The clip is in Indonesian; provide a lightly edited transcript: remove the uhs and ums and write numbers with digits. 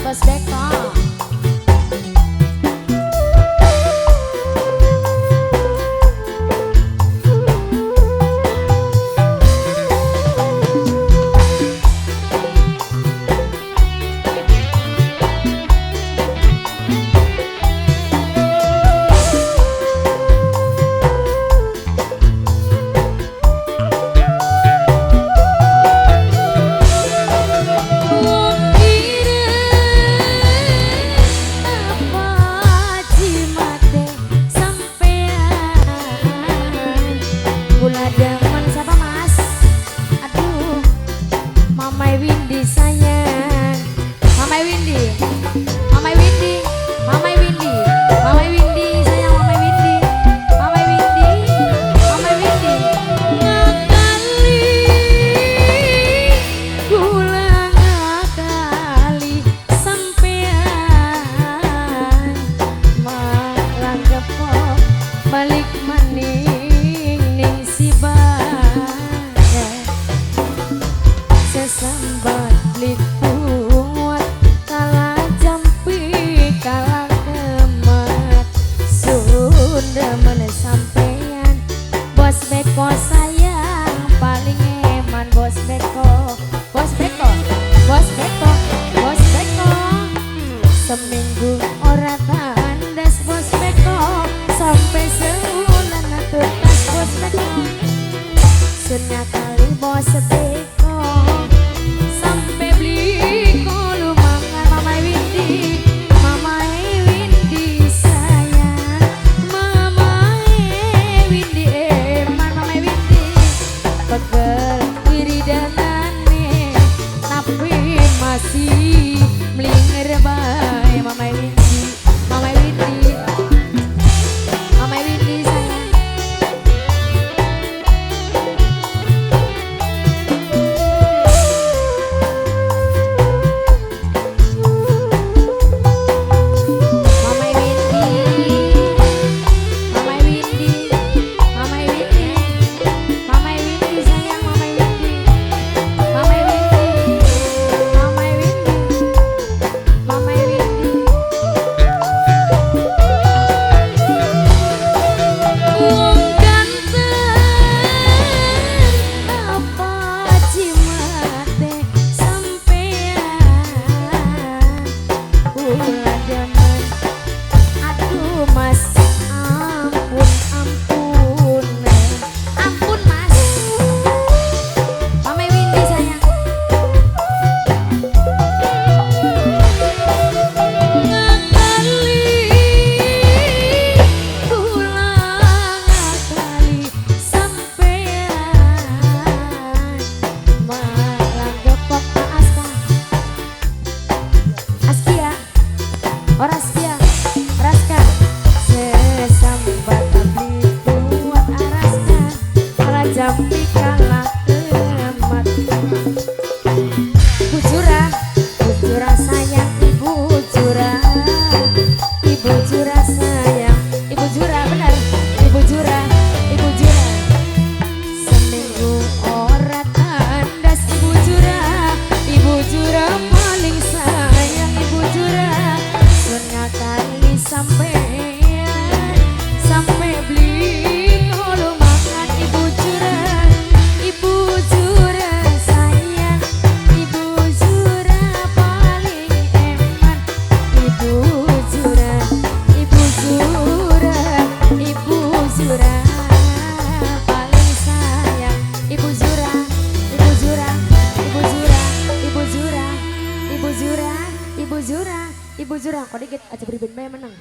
Bos Beko. Balik maning ning si bae sesambat likuat kalah jampi kalah kemat Sunda mana sampean Bos Beko sayang paling eman Bos Beko Bos Beko Bos Beko Bos Beko seminggu ora tandas Bos Beko sampai sebulan tuntas Bos Beko sunya kali Bos Beko sampai beli kolu mangan Mamai Windy sayang Mamai Windy eman Mamai Windy pegel wiridanane tapi masih melinger bae Mamai Windy Mamai Windy Mamai Windy sayang. Mamai Windy Mamai Windy Mamai Windy Mamai Windy sayang Mamai Windy Mamai Windy Mamai Windy Mamai Windy wong ganteng apa cimate sampean ulah demen aduh mas ampun ampun ampun mas Mamai Windy sayang ngakali ulang ngakali sampean malah gepok Aska Askia ora Askia Raska sesambat abdi kuat Araska rajampi kalah kemat Bujura Bujura sayang Ibu Jura Ibu Jura sayang Ibu Jura benar Ibu Jura Ibu Jura seminggu ora tandas Ibu Jura Ibu Jura paling sayang Ibu Jura sunya kali sampean sampai beli kolu makan Ibu Jura Ibu Jura sayang Ibu Jura paling eman Ibu Jura Ibu Jura Ibu Jura paling sayang Ibu Jura Ibu Jura Ibu Jura Ibu Jura Ibu Jura Ibu Jura Ibu Jura kok dikit aja beri menang